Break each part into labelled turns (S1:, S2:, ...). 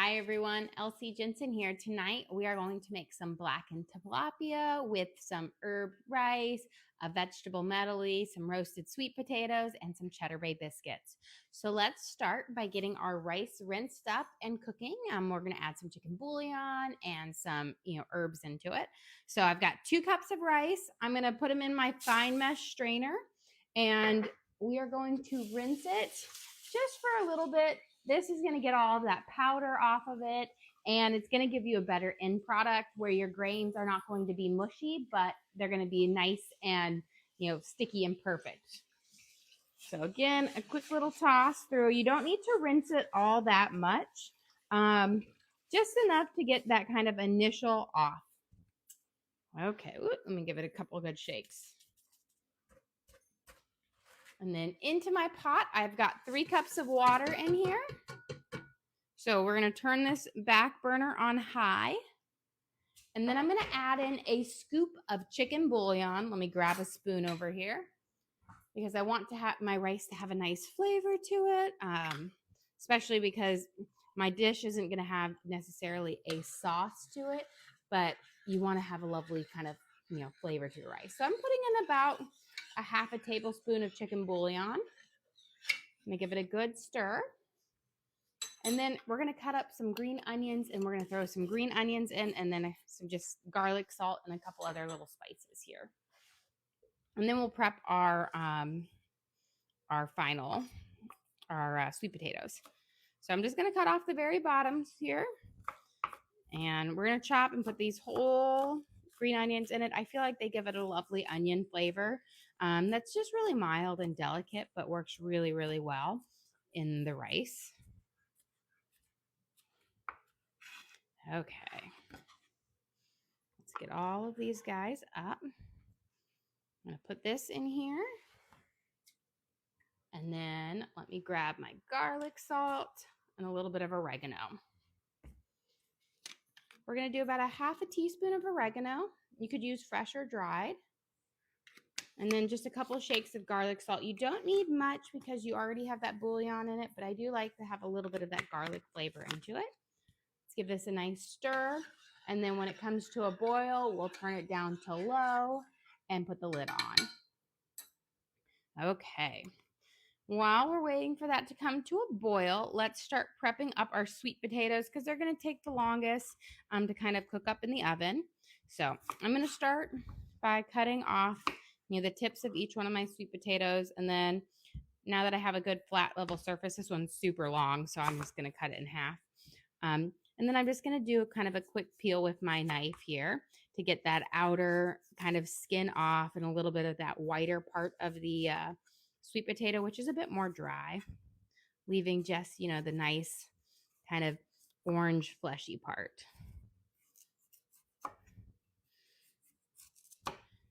S1: Hi everyone, Elsie Jensen here. Tonight we are going to make some blackened tilapia with some herb rice, a vegetable medley, some roasted sweet potatoes, and some cheddar bay biscuits. So let's start by getting our rice rinsed up and cooking. We're going to add some chicken bouillon and some herbs into it. So I've got 2 cups of rice. I'm going to put them in my fine mesh strainer, and we are going to rinse it just for a little bit. This is going to get all of that powder off of it, and it's going to give you a better end product where your grains are not going to be mushy, but they're going to be nice and, sticky and perfect. So again, a quick little toss through. You don't need to rinse it all that much, just enough to get that kind of initial off. Okay, let me give it a couple of good shakes. And then into my pot, I've got 3 cups of water in here. So we're going to turn this back burner on high. And then I'm going to add in a scoop of chicken bouillon. Let me grab a spoon over here because I want to have my rice to have a nice flavor to it, especially because my dish isn't going to have necessarily a sauce to it, but you want to have a lovely kind of, flavor to your rice. So I'm putting in about a half a tablespoon of chicken bouillon. I'm going to give it a good stir. And then we're going to cut up some green onions, and we're going to throw some green onions in, and then some just garlic, salt, and a couple other little spices here. And then we'll prep our sweet potatoes. So I'm just going to cut off the very bottoms here, and we're going to chop and put these whole green onions in it. I feel like they give it a lovely onion flavor. That's just really mild and delicate, but works really, really well in the rice. Okay, let's get all of these guys up. I'm going to put this in here. And then let me grab my garlic salt and a little bit of oregano. We're going to do about a half a teaspoon of oregano. You could use fresh or dried. And then just a couple of shakes of garlic salt. You don't need much because you already have that bouillon in it, but I do like to have a little bit of that garlic flavor into it. Let's give this a nice stir. And then when it comes to a boil, we'll turn it down to low and put the lid on. Okay. While we're waiting for that to come to a boil, let's start prepping up our sweet potatoes because they're going to take the longest to kind of cook up in the oven. So I'm going to start by cutting off the tips of each one of my sweet potatoes. And then now that I have a good flat level surface, this one's super long, so I'm just going to cut it in half. And then I'm just going to do kind of a quick peel with my knife here to get that outer kind of skin off and a little bit of that whiter part of the sweet potato, which is a bit more dry, leaving just, the nice kind of orange fleshy part.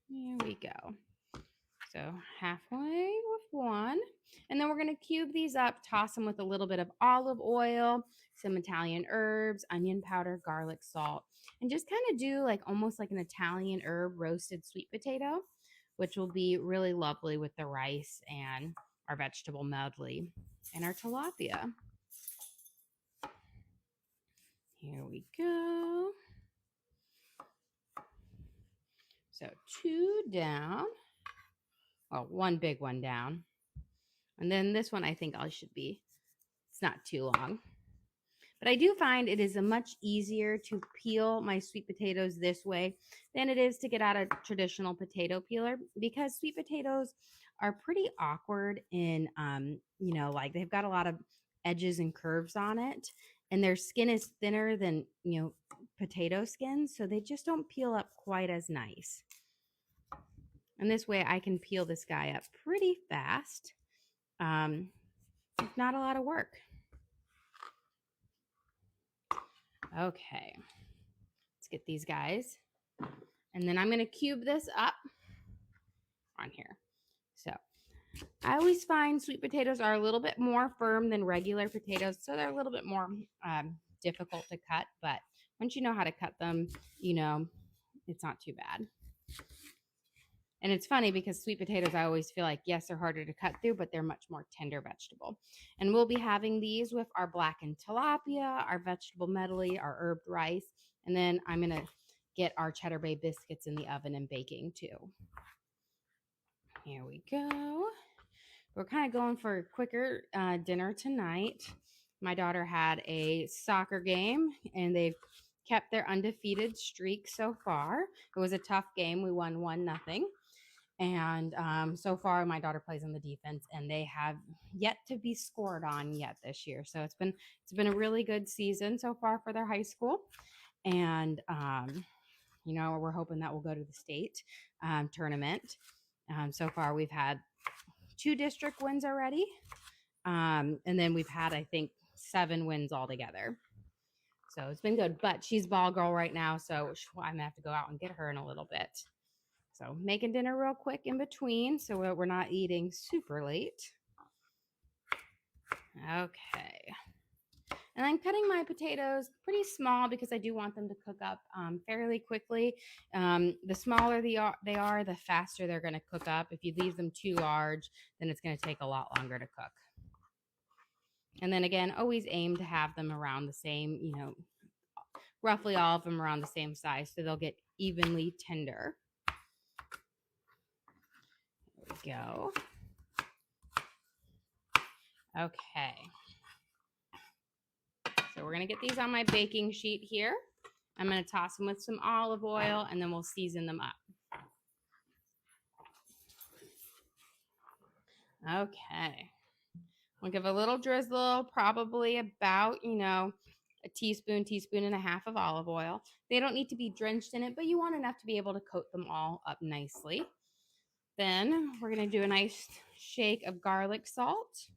S1: Here we go. So halfway with one. And then we're going to cube these up, toss them with a little bit of olive oil, some Italian herbs, onion powder, garlic, salt, and just kind of do almost like an Italian herb roasted sweet potato, which will be really lovely with the rice and our vegetable medley and our tilapia. Here we go. So 2 down. Well, 1 big one down. And then this one I think it's not too long. But I do find it is much easier to peel my sweet potatoes this way than it is to get out a traditional potato peeler, because sweet potatoes are pretty awkward in, they've got a lot of edges and curves on it, and their skin is thinner than, potato skin, so they just don't peel up quite as nice. And this way I can peel this guy up pretty fast. Not a lot of work. Okay, let's get these guys. And then I'm going to cube this up on here. So I always find sweet potatoes are a little bit more firm than regular potatoes, so they're a little bit more difficult to cut. But once you know how to cut them, it's not too bad. And it's funny because sweet potatoes, I always feel like, yes, they're harder to cut through, but they're much more tender vegetable. And we'll be having these with our blackened tilapia, our vegetable medley, our herbed rice. And then I'm going to get our Cheddar Bay biscuits in the oven and baking too. Here we go. We're kind of going for a quicker dinner tonight. My daughter had a soccer game and they've kept their undefeated streak so far. It was a tough game. We won 1-0. And so far, my daughter plays on the defense, and they have yet to be scored on yet this year. So it's been a really good season so far for their high school, and we're hoping that we'll go to the state tournament. So far, we've had 2 district wins already, and then we've had, I think, 7 wins altogether. So it's been good. But she's ball girl right now, so I'm gonna have to go out and get her in a little bit. So making dinner real quick in between so we're not eating super late. Okay. And I'm cutting my potatoes pretty small because I do want them to cook up fairly quickly. The smaller they are, the faster they're going to cook up. If you leave them too large, then it's going to take a lot longer to cook. And then again, always aim to have them around the same, roughly all of them around the same size so they'll get evenly tender. Go. Okay. So we're going to get these on my baking sheet here. I'm going to toss them with some olive oil and then we'll season them up. Okay. We'll give a little drizzle, probably about, a teaspoon and a half of olive oil. They don't need to be drenched in it, but you want enough to be able to coat them all up nicely. Then we're going to do a nice shake of garlic salt.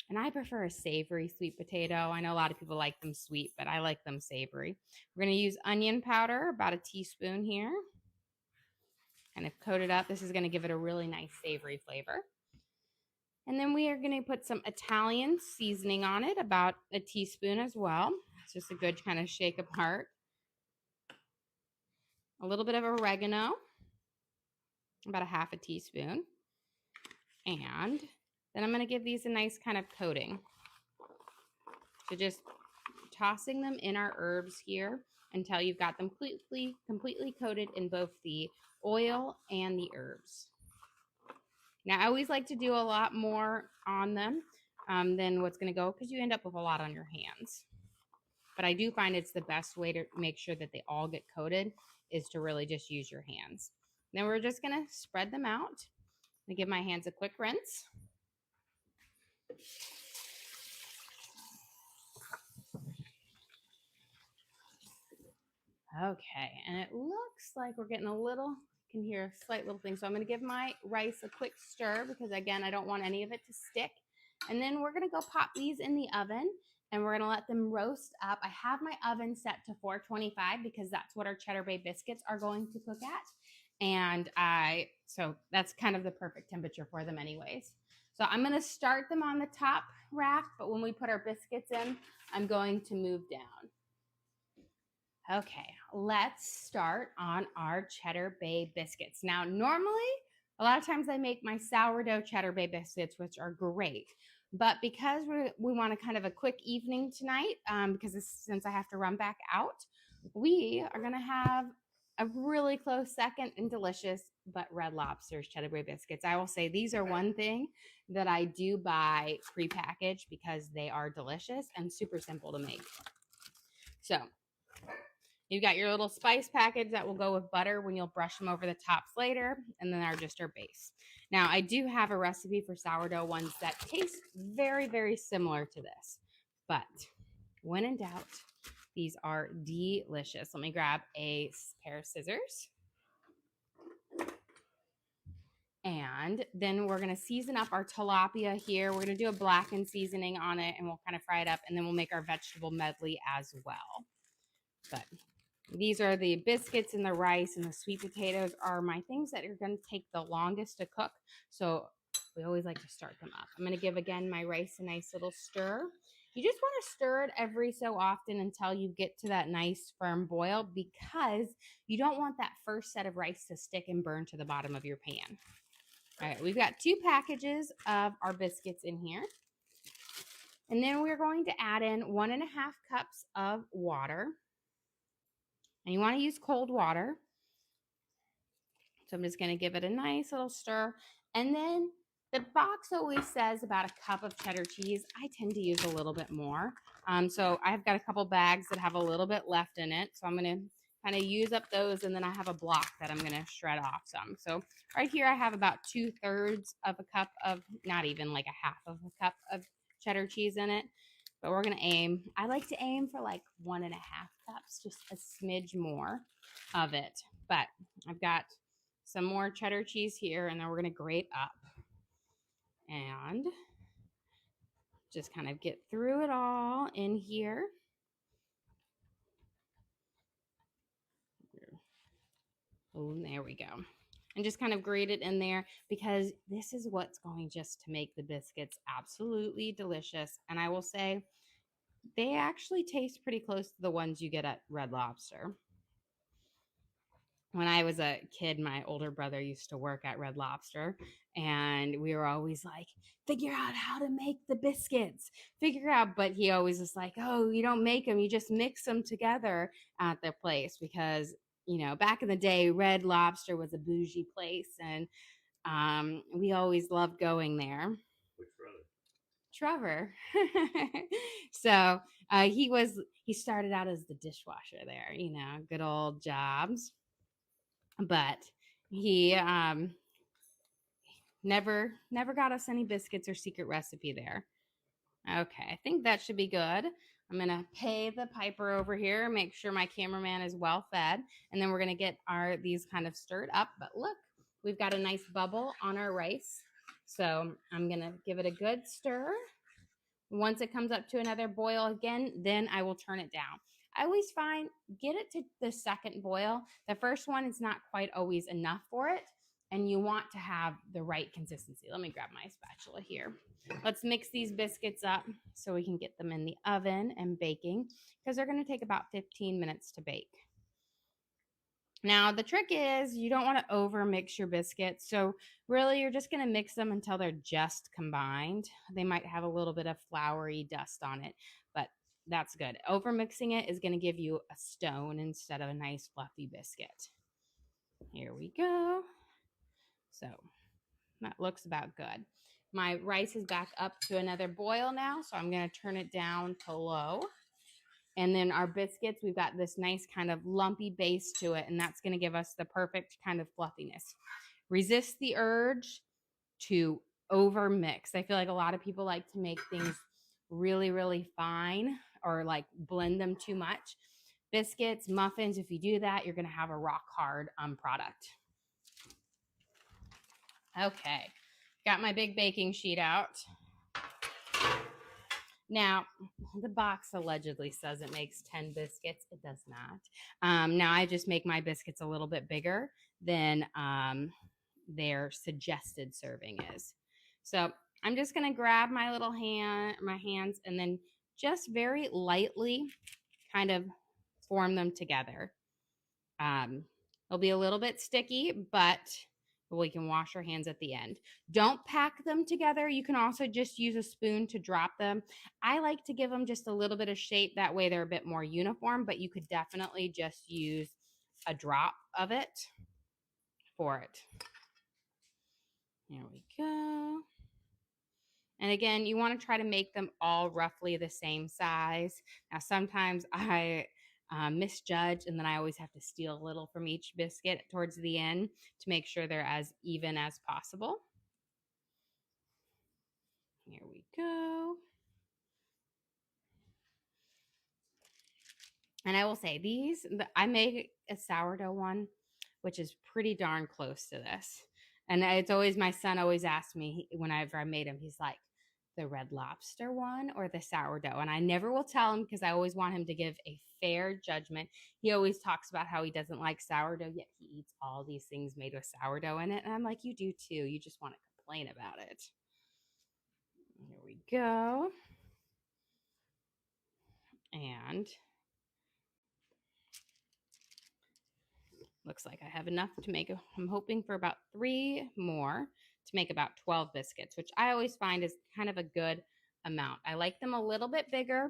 S1: And I prefer a savory sweet potato. I know a lot of people like them sweet, but I like them savory. We're going to use onion powder, about a teaspoon here. Kind of coat it up. This is going to give it a really nice savory flavor. And then we are going to put some Italian seasoning on it, about a teaspoon as well. It's just a good kind of shake apart. A little bit of oregano, about a half a teaspoon. And then I'm going to give these a nice kind of coating. So just tossing them in our herbs here until you've got them completely coated in both the oil and the herbs. Now, I always like to do a lot more on them than what's going to go because you end up with a lot on your hands. But I do find it's the best way to make sure that they all get coated is to really just use your hands. Then we're just going to spread them out. I'm going to give my hands a quick rinse. Okay, and it looks like we're getting a little, you can hear a slight little thing. So I'm going to give my rice a quick stir because, again, I don't want any of it to stick. And then we're going to go pop these in the oven and we're going to let them roast up. I have my oven set to 425 because that's what our Cheddar Bay biscuits are going to cook at. And so that's kind of the perfect temperature for them anyways. So I'm going to start them on the top rack, but when we put our biscuits in, I'm going to move down. Okay, let's start on our Cheddar Bay biscuits. Now, normally, a lot of times I make my sourdough Cheddar Bay biscuits, which are great. But because we want a kind of a quick evening tonight, since I have to run back out, we are going to have a really close second and delicious but Red Lobster's Cheddar Bay biscuits. I will say these are one thing that I do buy prepackaged because they are delicious and super simple to make. So you've got your little spice package that will go with butter when you'll brush them over the tops later, and then just our base. Now, I do have a recipe for sourdough ones that taste very, very similar to this, but when in doubt, these are delicious. Let me grab a pair of scissors. And then we're going to season up our tilapia here. We're going to do a blackened seasoning on it, and we'll kind of fry it up, and then we'll make our vegetable medley as well. But these are the biscuits and the rice and the sweet potatoes are my things that are going to take the longest to cook. So we always like to start them up. I'm going to give, again, my rice a nice little stir. You just want to stir it every so often until you get to that nice firm boil, because you don't want that first set of rice to stick and burn to the bottom of your pan. All right, we've got 2 packages of our biscuits in here. And then we're going to add in 1.5 cups of water. And you want to use cold water. So I'm just going to give it a nice little stir. And then the box always says about a cup of cheddar cheese. I tend to use a little bit more. So I've got a couple bags that have a little bit left in it. So I'm going to kind of use up those. And then I have a block that I'm going to shred off some. So right here I have about 2/3 of a cup of, not even like a half of a cup of cheddar cheese in it. But we're going to aim, I like to aim for like 1.5 cups, just a smidge more of it. But I've got some more cheddar cheese here, and then we're going to grate up and just kind of get through it all in here. Oh, there we go. And just kind of grate it in there, because this is what's going just to make the biscuits absolutely delicious. And I will say they actually taste pretty close to the ones you get at Red Lobster. When I was a kid, my older brother used to work at Red Lobster, and we were always like, figure out how to make the biscuits, figure out. But he always was like, oh, you don't make them, you just mix them together at the place, because, you know, back in the day, Red Lobster was a bougie place, and we always loved going there.
S2: Which brother?
S1: Trevor. So he started out as the dishwasher there, you know, good old jobs. But he never got us any biscuits or secret recipe there. Okay, I think that should be good. I'm gonna pay the piper over here, make sure my cameraman is well fed, and then we're gonna get these kind of stirred up. But look, we've got a nice bubble on our rice, so I'm gonna give it a good stir. Once it comes up to another boil again, then I will turn it down. I always find, get it to the second boil. The first one is not quite always enough for it, and you want to have the right consistency. Let me grab my spatula here. Let's mix these biscuits up so we can get them in the oven and baking, because they're going to take about 15 minutes to bake. Now, the trick is you don't want to over mix your biscuits. So really, you're just going to mix them until they're just combined. They might have a little bit of floury dust on it, but that's good. Over mixing it is going to give you a stone instead of a nice fluffy biscuit. Here we go. So that looks about good. My rice is back up to another boil now, so I'm going to turn it down to low. And then our biscuits, we've got this nice kind of lumpy base to it, and that's going to give us the perfect kind of fluffiness. Resist the urge to over mix. I feel like a lot of people like to make things really, really fine, or like blend them too much. Biscuits, muffins, if you do that, you're going to have a rock hard product. Okay, got my big baking sheet out. Now, the box allegedly says it makes 10 biscuits. It does not. Now, I just make my biscuits a little bit bigger than their suggested serving is. So I'm just going to grab my little my hands, and then just very lightly kind of form them together. It'll be a little bit sticky, but we can wash our hands at the end. Don't pack them together. You can also just use a spoon to drop them. I like to give them just a little bit of shape. That way they're a bit more uniform, but you could definitely just use a drop of it for it. There we go. And again, you want to try to make them all roughly the same size. Now, sometimes I misjudge, and then I always have to steal a little from each biscuit towards the end to make sure they're as even as possible. Here we go. And I will say I make a sourdough one, which is pretty darn close to this. And it's always, my son always asks me whenever I made him, he's like, the Red Lobster one or the sourdough? And I never will tell him, because I always want him to give a fair judgment. He always talks about how he doesn't like sourdough, yet he eats all these things made with sourdough in it. And I'm like, you do too. You just want to complain about it. Here we go. And looks like I have enough to make, I'm hoping for about 3 more to make about 12 biscuits, which I always find is kind of a good amount. I like them a little bit bigger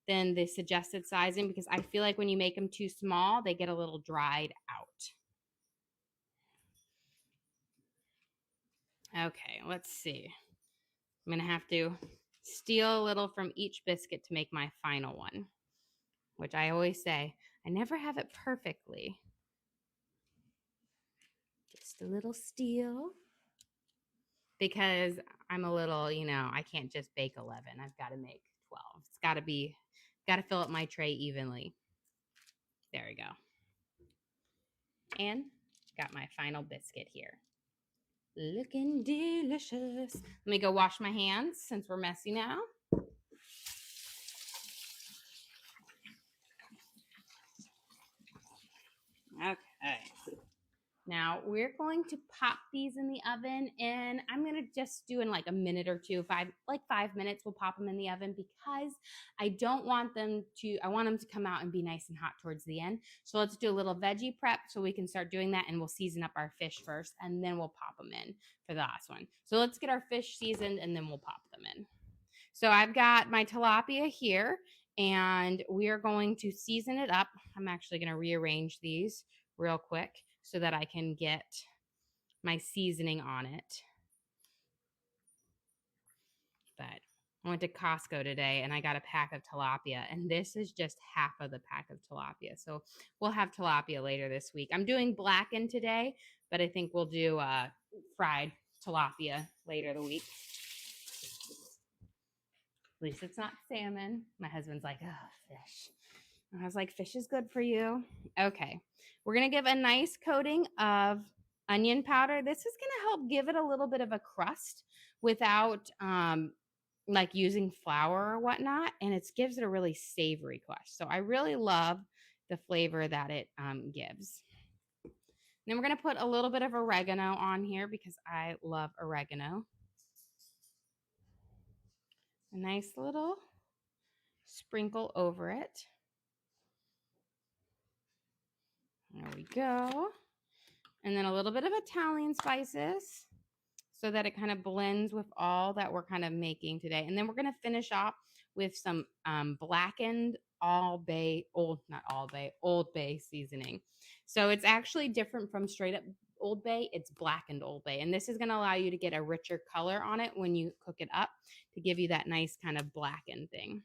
S1: than the suggested sizing because I feel like when you make them too small, they get a little dried out. Okay, let's see. I'm going to have to steal a little from each biscuit to make my final one, which I always say, I never have it perfectly. Just a little steal. Because I'm a little, I can't just bake 11. I've got to make 12. It's got to fill up my tray evenly. There we go. And got my final biscuit here. Looking delicious. Let me go wash my hands since we're messy now. Okay. Now we're going to pop these in the oven, and I'm going to just do in like a minute or two, 5 minutes, we'll pop them in the oven because I want them to come out and be nice and hot towards the end. So let's do a little veggie prep so we can start doing that, and we'll season up our fish first, and then we'll pop them in for the last one. So let's get our fish seasoned, and then we'll pop them in. So I've got my tilapia here, and we are going to season it up. I'm actually going to rearrange these real quick so that I can get my seasoning on it. But I went to Costco today and I got a pack of tilapia, and this is just half of the pack of tilapia. So we'll have tilapia later this week. I'm doing blackened today, but I think we'll do fried tilapia later the week. At least it's not salmon. My husband's like, oh, fish. And I was like, fish is good for you. Okay. We're going to give a nice coating of onion powder. This is going to help give it a little bit of a crust without like using flour or whatnot. And it gives it a really savory crust. So I really love the flavor that it gives. Then we're going to put a little bit of oregano on here because I love oregano. A nice little sprinkle over it. There we go. And then a little bit of Italian spices so that it kind of blends with all that we're kind of making today. And then we're going to finish off with some blackened Old Bay seasoning. So it's actually different from straight up Old Bay. It's blackened Old Bay. And this is going to allow you to get a richer color on it when you cook it up to give you that nice kind of blackened thing.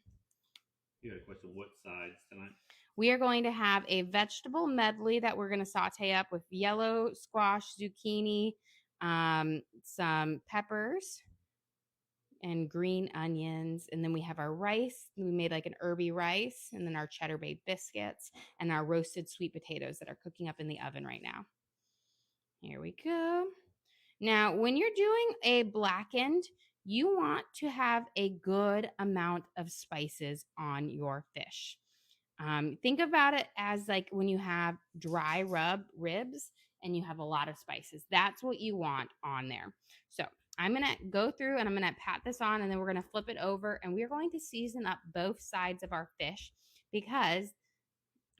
S2: You got a question, what sides tonight?
S1: We are going to have a vegetable medley that we're going to saute up with yellow squash, zucchini, some peppers, and green onions. And then we have our rice. We made like an herby rice, and then our cheddar bay biscuits and our roasted sweet potatoes that are cooking up in the oven right now. Here we go. Now, when you're doing a blackened, you want to have a good amount of spices on your fish. Think about it as like when you have dry rub ribs and you have a lot of spices. That's what you want on there. So I'm going to go through and I'm going to pat this on, and then we're going to flip it over, and we're going to season up both sides of our fish because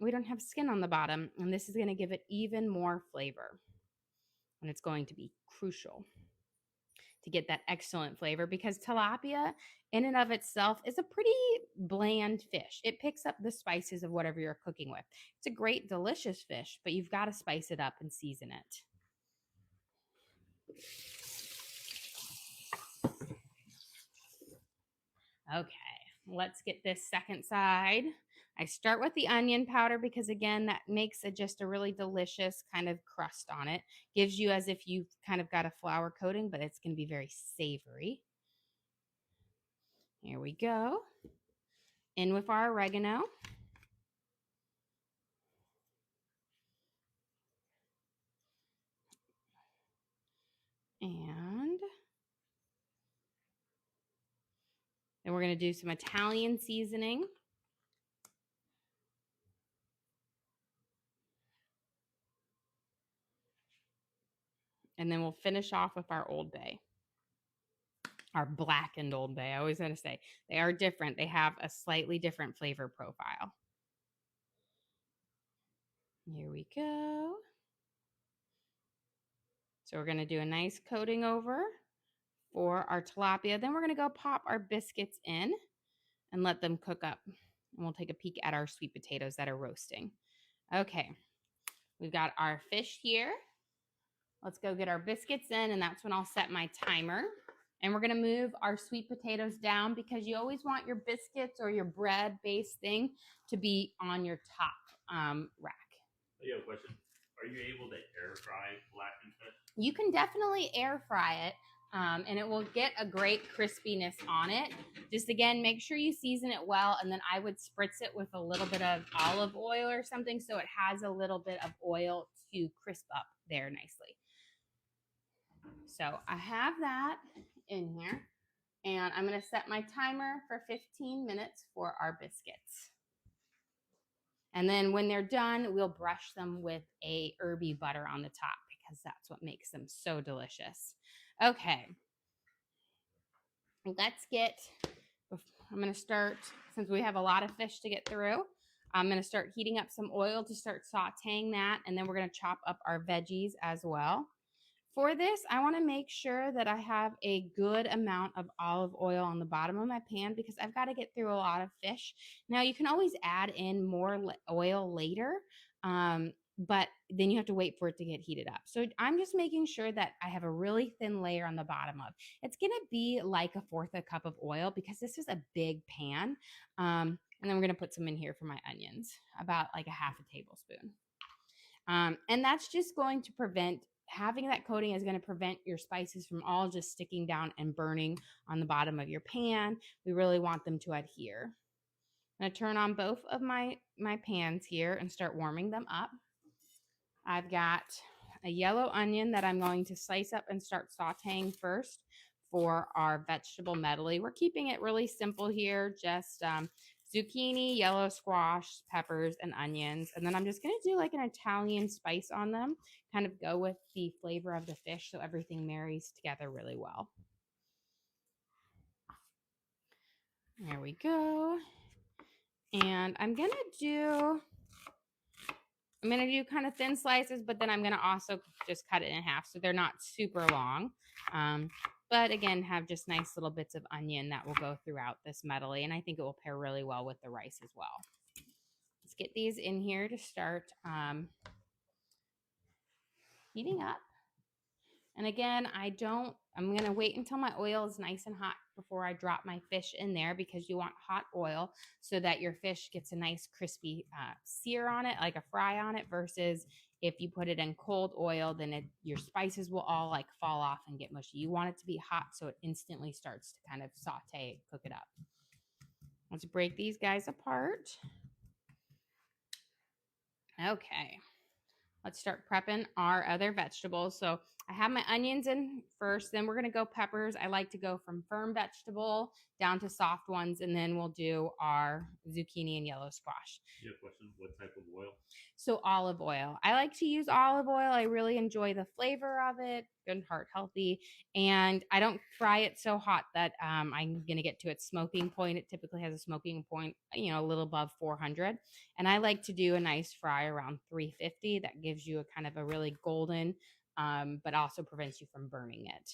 S1: we don't have skin on the bottom, and this is going to give it even more flavor. And it's going to be crucial to get that excellent flavor because tilapia in and of itself is a pretty bland fish. It picks up the spices of whatever you're cooking with. It's a great, delicious fish, but you've got to spice it up and season it. Okay, let's get this second side. I start with the onion powder because, again, that makes it just a really delicious kind of crust on it. Gives you as if you've kind of got a flour coating, but it's going to be very savory. Here we go. In with our oregano. And then we're going to do some Italian seasoning. And then we'll finish off with our Old Bay. our blackened Old Bay. I always want to say they are different. They have a slightly different flavor profile. Here we go. So we're going to do a nice coating over for our tilapia. Then we're going to go pop our biscuits in and let them cook up. And we'll take a peek at our sweet potatoes that are roasting. Okay, we've got our fish here. Let's go get our biscuits in, and that's when I'll set my timer. And we're going to move our sweet potatoes down because you always want your biscuits or your bread-based thing to be on your top rack.
S2: You have a question. Are you able to air fry blackened fish?
S1: You can definitely air fry it, and it will get a great crispiness on it. Just again, make sure you season it well, and then I would spritz it with a little bit of olive oil or something so it has a little bit of oil to crisp up there nicely. So I have that in here, and I'm going to set my timer for 15 minutes for our biscuits. And then when they're done, we'll brush them with a herby butter on the top because that's what makes them so delicious. Okay. Let's get, I'm going to start, since we have a lot of fish to get through, I'm going to start heating up some oil to start sauteing that. And then we're going to chop up our veggies as well. For this, I want to make sure that I have a good amount of olive oil on the bottom of my pan because I've got to get through a lot of fish. Now, you can always add in more oil later, but then you have to wait for it to get heated up. So I'm just making sure that I have a really thin layer on the bottom of. It's going to be like 1/4 cup of oil because this is a big pan. And then we're going to put some in here for my onions, about like 1/2 tablespoon. And that's just going to prevent, having that coating is going to prevent your spices from all just sticking down and burning on the bottom of your pan. We really want them to adhere. I'm going to turn on both of my pans here and start warming them up. I've got a yellow onion that I'm going to slice up and start sauteing first for our vegetable medley. We're keeping it really simple here, just zucchini, yellow squash, peppers, and onions. And then I'm just going to do like an Italian spice on them, kind of go with the flavor of the fish so everything marries together really well. There we go. And I'm going to do kind of thin slices, but then I'm going to also just cut it in half so they're not super long. But again, have just nice little bits of onion that will go throughout this medley. And I think it will pair really well with the rice as well. Let's get these in here to start heating up. And again, I'm going to wait until my oil is nice and hot before I drop my fish in there because you want hot oil so that your fish gets a nice crispy sear on it, like a fry on it, versus if you put it in cold oil, then your spices will all like fall off and get mushy. You want it to be hot so it instantly starts to kind of saute, cook it up. Let's break these guys apart. Okay. Let's start prepping our other vegetables. So I have my onions in first, then we're going to go peppers. I like to go from firm vegetable down to soft ones, and then we'll do our zucchini and yellow squash.
S2: You have a question? What type of oil?
S1: So olive oil. I like to use olive oil. I really enjoy the flavor of it. Good, heart healthy. And I don't fry it so hot that I'm going to get to its smoking point. It typically has a smoking point, a little above 400. And I like to do a nice fry around 350. That gives you a kind of a really golden, but also prevents you from burning it.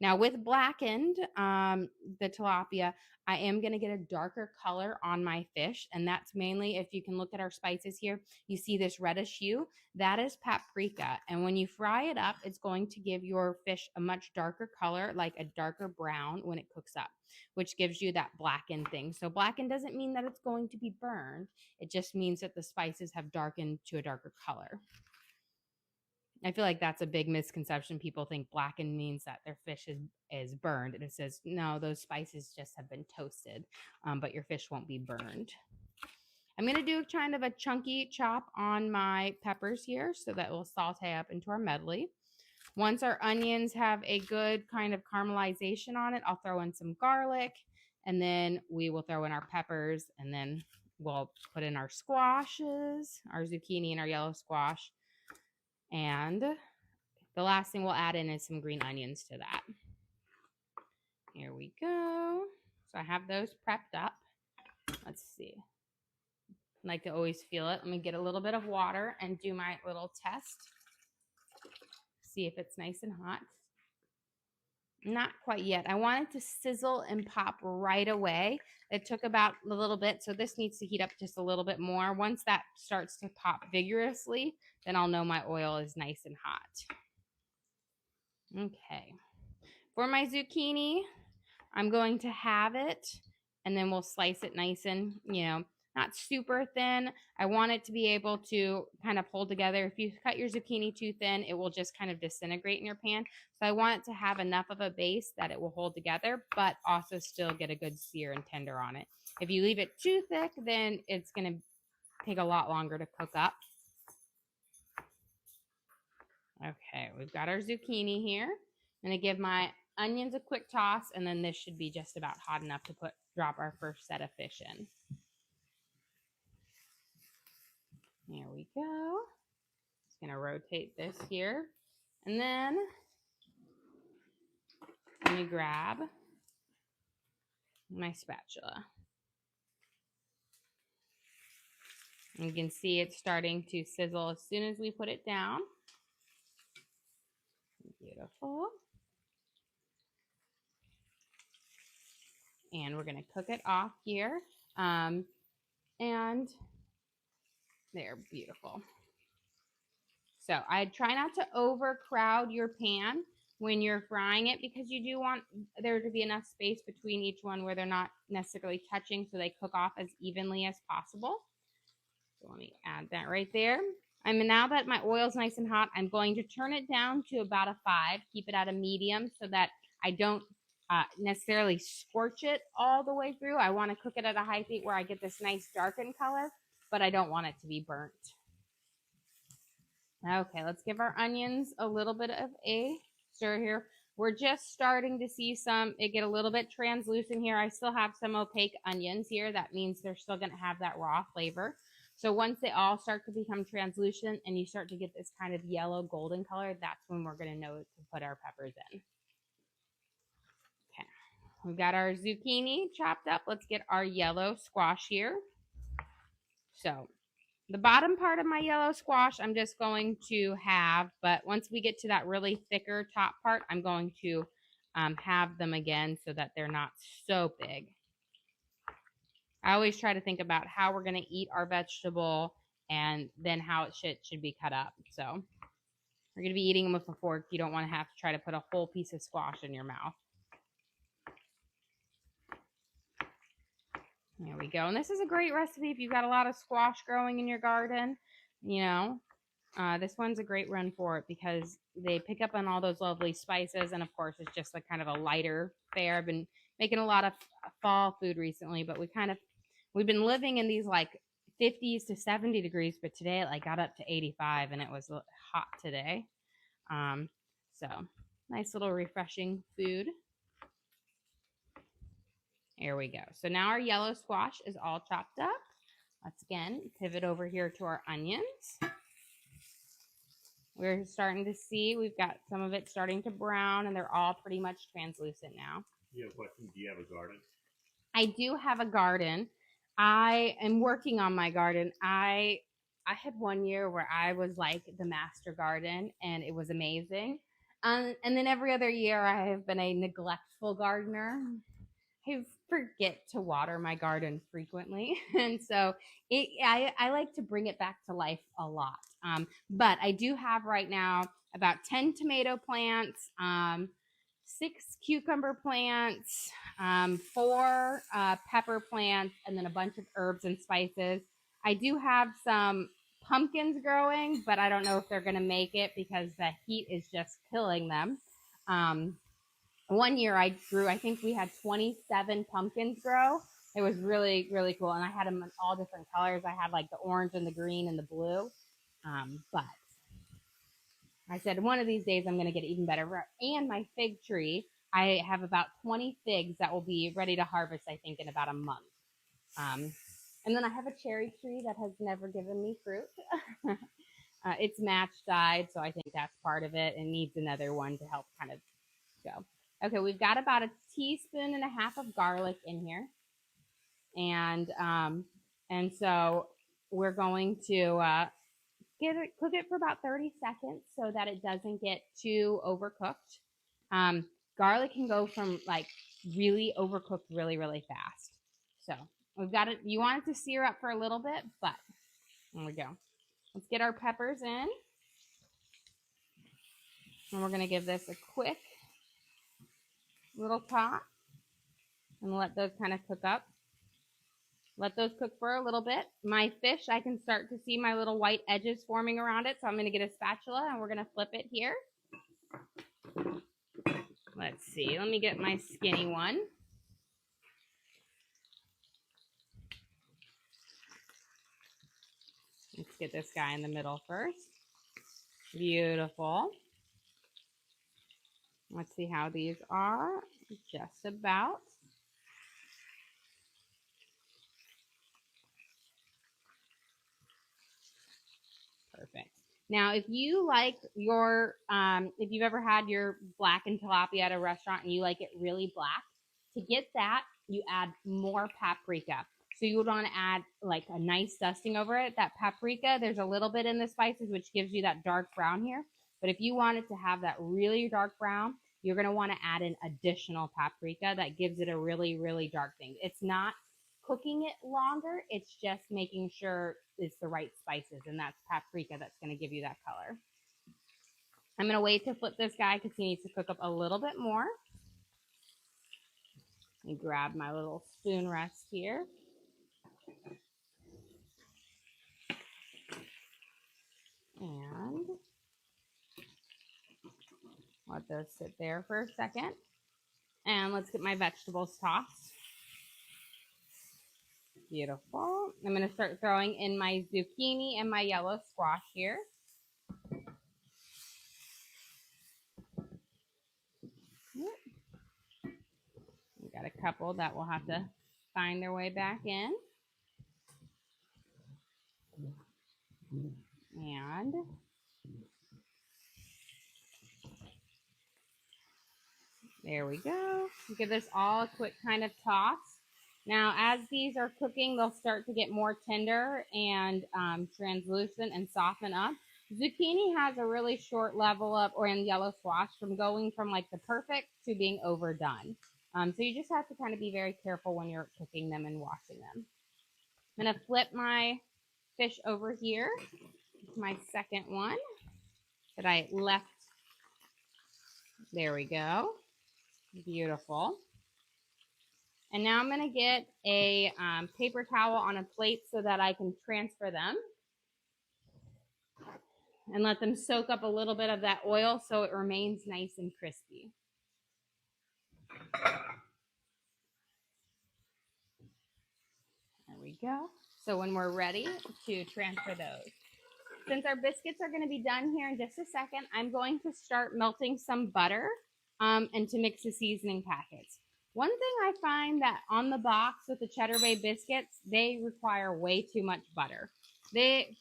S1: Now with blackened, the tilapia, I am going to get a darker color on my fish. And that's mainly, if you can look at our spices here, you see this reddish hue, that is paprika. And when you fry it up, it's going to give your fish a much darker color, like a darker brown when it cooks up, which gives you that blackened thing. So blackened doesn't mean that it's going to be burned. It just means that the spices have darkened to a darker color. I feel like that's a big misconception. People think blackened means that their fish is burned. And it says, no, those spices just have been toasted, but your fish won't be burned. I'm going to do kind of a chunky chop on my peppers here so that will saute up into our medley. Once our onions have a good kind of caramelization on it, I'll throw in some garlic, and then we will throw in our peppers, and then we'll put in our squashes, our zucchini and our yellow squash. And the last thing we'll add in is some green onions to that. Here we go. So I have those prepped up. Let's see. I like to always feel it. Let me get a little bit of water and do my little test. See if it's nice and hot. Not quite yet. I want it to sizzle and pop right away. It took about a little bit, so this needs to heat up just a little bit more. Once that starts to pop vigorously, then I'll know my oil is nice and hot. Okay. For my zucchini, I'm going to have it, and then we'll slice it nice and, not super thin. I want it to be able to kind of hold together. If you cut your zucchini too thin, it will just kind of disintegrate in your pan. So I want it to have enough of a base that it will hold together, but also still get a good sear and tender on it. If you leave it too thick, then it's going to take a lot longer to cook up. Okay, we've got our zucchini here. I'm going to give my onions a quick toss, and then this should be just about hot enough to drop our first set of fish in. There we go. Just going to rotate this here. And then let me grab my spatula. And you can see it's starting to sizzle as soon as we put it down. Beautiful. And we're going to cook it off here. And they're beautiful. So I try not to overcrowd your pan when you're frying it, because you do want there to be enough space between each one where they're not necessarily touching, so they cook off as evenly as possible. So let me add that right there. Now that my oil's nice and hot, I'm going to turn it down to about a 5, keep it at a medium so that I don't necessarily scorch it all the way through. I want to cook it at a high heat where I get this nice darkened color, but I don't want it to be burnt. Okay, let's give our onions a little bit of a stir here. We're just starting to see it get a little bit translucent here. I still have some opaque onions here. That means they're still going to have that raw flavor. So once they all start to become translucent and you start to get this kind of yellow golden color, that's when we're going to know to put our peppers in. Okay, we've got our zucchini chopped up. Let's get our yellow squash here. So the bottom part of my yellow squash, I'm just going to have, but once we get to that really thicker top part, I'm going to have them again so that they're not so big. I always try to think about how we're going to eat our vegetable and then how it should be cut up. So we're going to be eating them with a fork. You don't want to have to try to put a whole piece of squash in your mouth. There we go. And this is a great recipe if you've got a lot of squash growing in your garden. This one's a great run for it because they pick up on all those lovely spices. And of course, it's just like kind of a lighter fare. I've been making a lot of fall food recently, but we've been living in these like 50s to 70 degrees, but today it got up to 85 and it was hot today. So nice little refreshing food. Here we go. So now our yellow squash is all chopped up. Let's again pivot over here to our onions. We're starting to see we've got some of it starting to brown and they're all pretty much translucent now.
S2: You have a question? Do you have a garden?
S1: I do have a garden. I am working on my garden. I had one year where I was like the master garden and it was amazing. And then every other year I have been a neglectful gardener. I forget to water my garden frequently. And so I like to bring it back to life a lot. But I do have right now about 10 tomato plants, 6 cucumber plants, 4 pepper plants, and then a bunch of herbs and spices. I do have some pumpkins growing, but I don't know if they're going to make it because the heat is just killing them. One year I think we had 27 pumpkins grow. It was really, really cool. And I had them in all different colors. I had like the orange and the green and the blue. But I said one of these days I'm going to get even better. And my fig tree, I have about 20 figs that will be ready to harvest, I think, in about a month. And then I have a cherry tree that has never given me fruit. It's match dyed, so I think that's part of it. It needs another one to help kind of go. Okay, we've got about a teaspoon and a half of garlic in here. And so we're going to cook it for about 30 seconds so that it doesn't get too overcooked. Garlic can go from like really overcooked really, really fast. So we've got it. You want it to sear up for a little bit, but there we go. Let's get our peppers in. And we're going to give this a quick little toss and let those kind of cook up. Let those cook for a little bit. My fish, I can start to see my little white edges forming around it. So I'm going to get a spatula and we're going to flip it here. Let's see. Let me get my skinny one. Let's get this guy in the middle first. Beautiful. Let's see how these are. Just about. Perfect. Now, if you like your, if you've ever had your blackened tilapia at a restaurant and you like it really black, to get that, you add more paprika. So you would want to add like a nice dusting over it. That paprika, there's a little bit in the spices, which gives you that dark brown here. But if you want it to have that really dark brown, you're going to want to add an additional paprika that gives it a really, really dark thing. It's not cooking it longer, it's just making sure it's the right spices, and that's paprika that's going to give you that color. I'm going to wait to flip this guy because he needs to cook up a little bit more. And grab my little spoon rest here. And let those sit there for a second. And let's get my vegetables tossed. Beautiful. I'm going to start throwing in my zucchini and my yellow squash here. We've got a couple that will have to find their way back in. And there we go. Give this all a quick kind of toss. Now, as these are cooking, they'll start to get more tender and translucent and soften up. Zucchini has a really short level up, or in yellow squash, from going from like the perfect to being overdone. So you just have to kind of be very careful when you're cooking them and washing them. I'm going to flip my fish over here. My second one that I left. There we go. Beautiful. And now I'm going to get a paper towel on a plate so that I can transfer them and let them soak up a little bit of that oil so it remains nice and crispy. There we go. So when we're ready to transfer those. Since our biscuits are going to be done here in just a second, I'm going to start melting some butter and to mix the seasoning packets. One thing I find that on the box with the Cheddar Bay biscuits, they require way too much butter.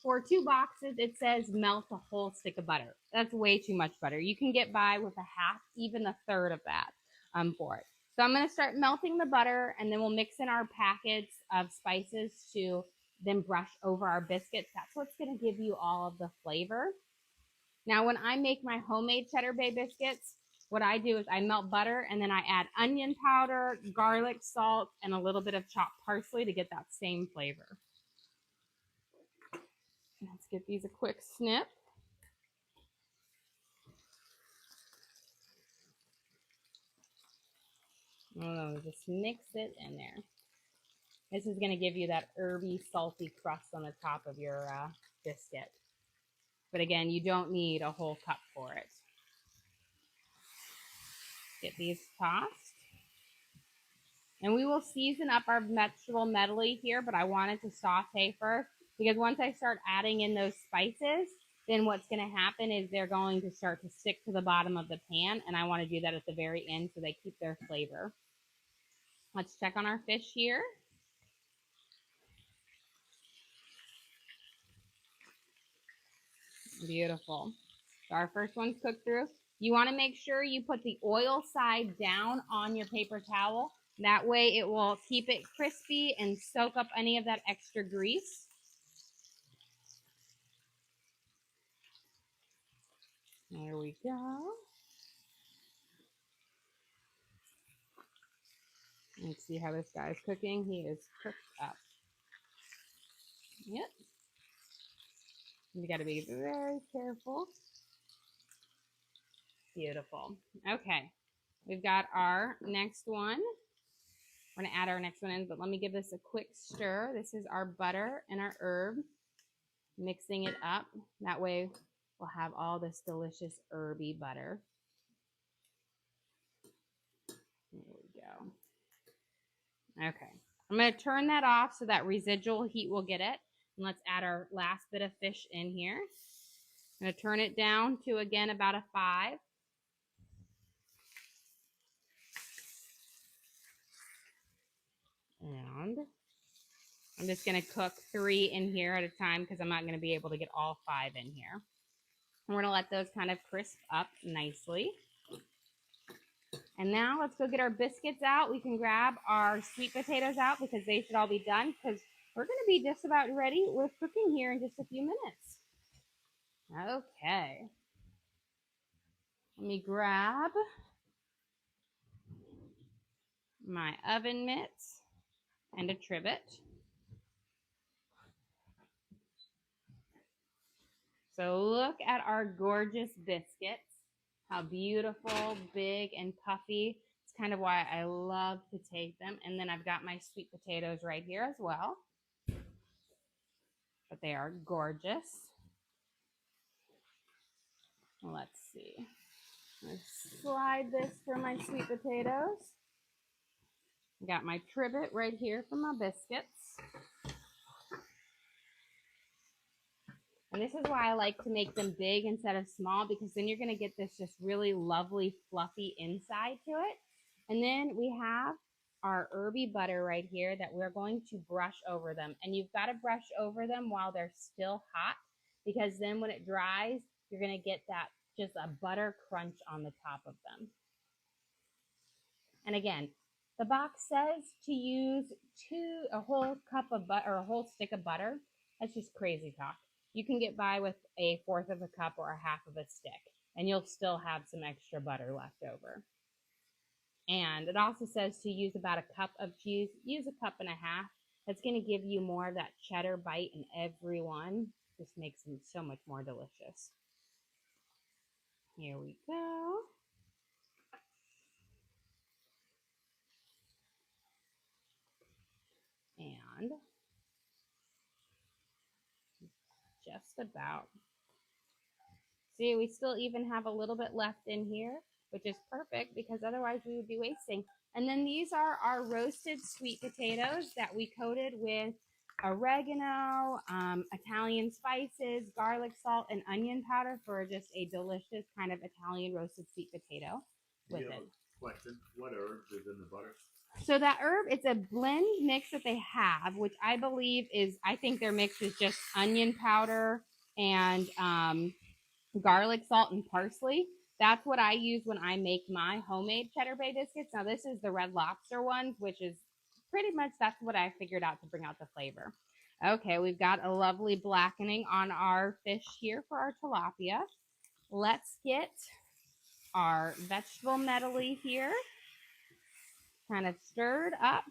S1: For 2 boxes, it says melt a whole stick of butter. That's way too much butter. You can get by with a half, even a third of that for it. So I'm going to start melting the butter, and then we'll mix in our packets of spices to then brush over our biscuits. That's what's going to give you all of the flavor. Now, when I make my homemade Cheddar Bay biscuits, what I do is I melt butter and then I add onion powder, garlic, salt, and a little bit of chopped parsley to get that same flavor. Let's give these a quick snip. And just mix it in there. This is going to give you that herby, salty crust on the top of your biscuit. But again, you don't need a whole cup for it. Get these tossed. And we will season up our vegetable medley here, but I wanted to saute first because once I start adding in those spices, then what's going to happen is they're going to start to stick to the bottom of the pan, and I want to do that at the very end so they keep their flavor. Let's check on our fish here. Beautiful. So our first one's cooked through. You want to make sure you put the oil side down on your paper towel. That way it will keep it crispy and soak up any of that extra grease. There we go. Let's see how this guy's cooking. He is cooked up. Yep. You got to be very careful. Beautiful. Okay. We've got our next one. We're going to add our next one in, but let me give this a quick stir. This is our butter and our herb. Mixing it up. That way we'll have all this delicious herby butter. There we go. Okay. I'm going to turn that off so that residual heat will get it. And let's add our last bit of fish in here. I'm going to turn it down to, again, about a 5. And I'm just going to cook 3 in here at a time because I'm not going to be able to get all 5 in here. And we're going to let those kind of crisp up nicely. And now let's go get our biscuits out. We can grab our sweet potatoes out because they should all be done because we're going to be just about ready with cooking here in just a few minutes. Okay. Let me grab my oven mitts and a trivet. So look at our gorgeous biscuits. How beautiful, big, and puffy. It's kind of why I love to take them. And then I've got my sweet potatoes right here as well. But they are gorgeous. Let's see. Let's slide this for my sweet potatoes. Got my trivet right here for my biscuits. And this is why I like to make them big instead of small, because then you're going to get this just really lovely, fluffy inside to it. And then we have our herby butter right here that we're going to brush over them. And you've got to brush over them while they're still hot, because then when it dries, you're going to get that just a butter crunch on the top of them. And again, the box says to use a whole cup of butter or a whole stick of butter. That's just crazy talk. You can get by with 1/4 of a cup or 1/2 of a stick, and you'll still have some extra butter left over. And it also says to use about a cup of cheese. Use a cup and a half. That's going to give you more of that cheddar bite in every one. Just makes them so much more delicious. Here we go. And just about. See, we still even have a little bit left in here, which is perfect because otherwise we would be wasting. And then these are our roasted sweet potatoes that we coated with oregano, Italian spices, garlic salt, and onion powder for just a delicious kind of Italian roasted sweet potato with it.
S2: Question, what herbs is in the butter?
S1: So that herb, it's a blend mix that they have, which I believe is, I think their mix is just onion powder and garlic salt and parsley. That's what I use when I make my homemade Cheddar Bay biscuits. Now this is the Red Lobster one, which is pretty much, that's what I figured out to bring out the flavor. Okay, we've got a lovely blackening on our fish here for our tilapia. Let's get our vegetable medley here kind of stirred up.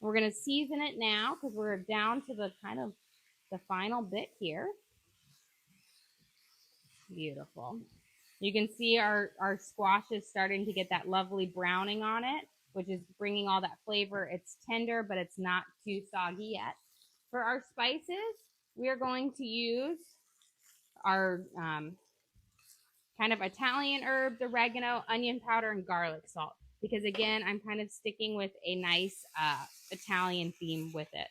S1: We're going to season it now because we're down to the kind of the final bit here. Beautiful. You can see our squash is starting to get that lovely browning on it, which is bringing all that flavor. It's tender, but it's not too soggy yet. For our spices, we are going to use our kind of Italian herbs, oregano, onion powder, and garlic salt. Because again, I'm kind of sticking with a nice Italian theme with it.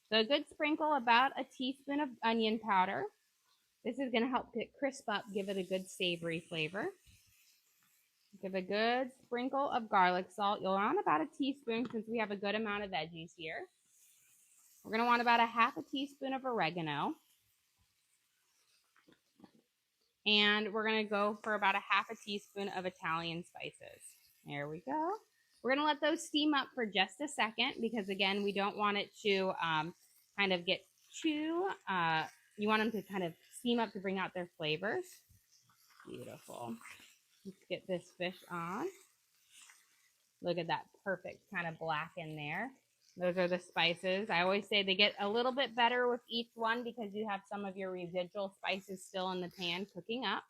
S1: So a good sprinkle, about a teaspoon of onion powder. This is going to help it crisp up, give it a good savory flavor. Give a good sprinkle of garlic salt. You'll want about a teaspoon since we have a good amount of veggies here. We're going to want about a 1/2 teaspoon of oregano. And we're going to go for about a half a teaspoon of Italian spices. There we go. We're going to let those steam up for just a second because, again, we don't want it to kind of get too, you want them to kind of steam up to bring out their flavors. Beautiful. Let's get this fish on. Look at that perfect kind of black in there. Those are the spices. I always say they get a little bit better with each one because you have some of your residual spices still in the pan cooking up.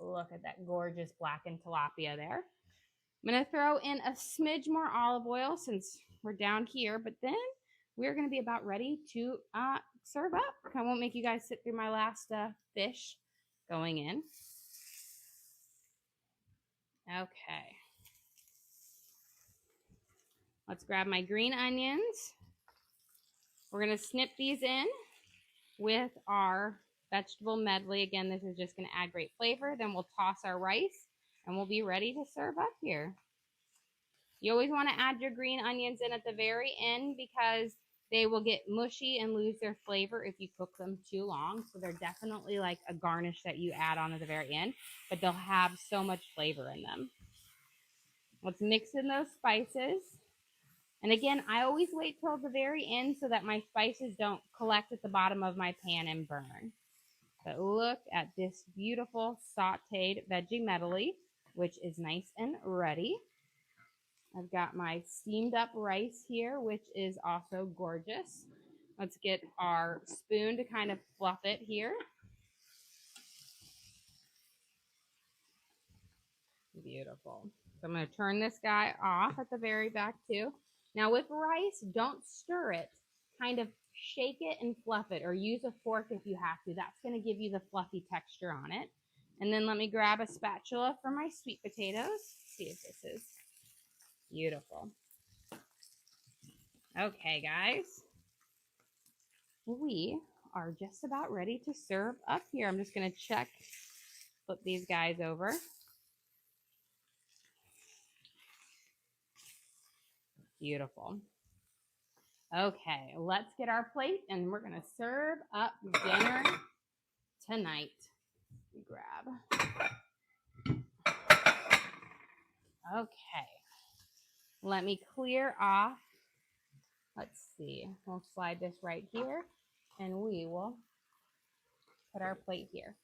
S1: Look at that gorgeous blackened tilapia there. I'm going to throw in a smidge more olive oil since we're down here, but then we're going to be about ready to serve up. I won't make you guys sit through my last fish going in. Okay. Let's grab my green onions. We're going to snip these in with our vegetable medley. Again, this is just going to add great flavor. Then we'll toss our rice and we'll be ready to serve up here. You always want to add your green onions in at the very end because they will get mushy and lose their flavor if you cook them too long. So they're definitely like a garnish that you add on at the very end, but they'll have so much flavor in them. Let's mix in those spices. And again, I always wait till the very end so that my spices don't collect at the bottom of my pan and burn. But look at this beautiful sauteed veggie medley, which is nice and ready. I've got my steamed up rice here, which is also gorgeous. Let's get our spoon to kind of fluff it here. Beautiful. So I'm going to turn this guy off at the very back too. Now with rice, don't stir it. Kind of shake it and fluff it, or use a fork if you have to. That's going to give you the fluffy texture on it. And then let me grab a spatula for my sweet potatoes. See if this is beautiful. Okay, guys. We are just about ready to serve up here. I'm just going to flip these guys over. Beautiful. Okay, let's get our plate and we're going to serve up dinner tonight. Grab. Okay. Let me clear off. Let's see. We'll slide this right here and we will put our plate here.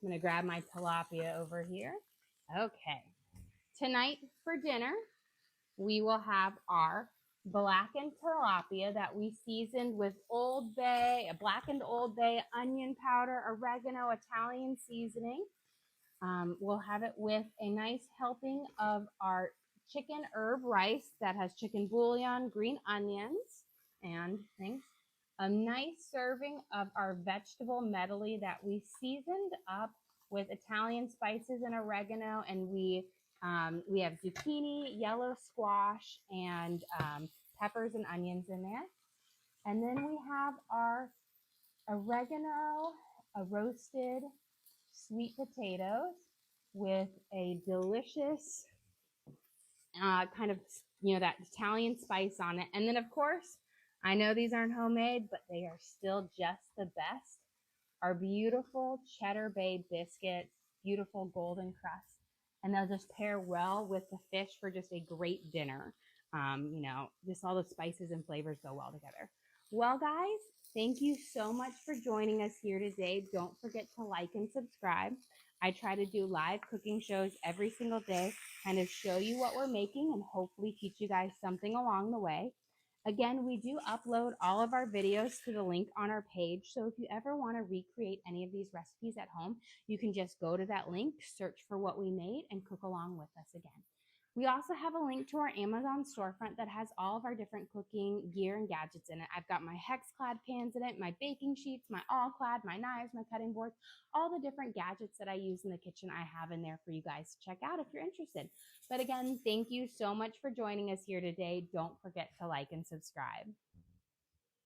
S1: I'm going to grab my tilapia over here. Okay. Tonight for dinner, we will have our blackened tilapia that we seasoned with Old Bay, a blackened Old Bay, onion powder, oregano, Italian seasoning. We'll have it with a nice helping of our chicken herb rice that has chicken bouillon, green onions, and things. A nice serving of our vegetable medley that we seasoned up with Italian spices and oregano, and we have zucchini, yellow squash, and peppers and onions in there. And then we have our oregano, roasted sweet potatoes with a delicious kind of, that Italian spice on it. And then, of course, I know these aren't homemade, but they are still just the best. Our beautiful Cheddar Bay biscuits, beautiful golden crust. And they'll just pair well with the fish for just a great dinner. Just all the spices and flavors go well together. Well, guys, thank you so much for joining us here today. Don't forget to like and subscribe. I try to do live cooking shows every single day, kind of show you what we're making and hopefully teach you guys something along the way. Again, we do upload all of our videos to the link on our page. So if you ever want to recreate any of these recipes at home, you can just go to that link, search for what we made, and cook along with us again. We also have a link to our Amazon storefront that has all of our different cooking gear and gadgets in it. I've got my hex-clad pans in it, my baking sheets, my all-clad, my knives, my cutting boards, all the different gadgets that I use in the kitchen I have in there for you guys to check out if you're interested. But again, thank you so much for joining us here today. Don't forget to like and subscribe.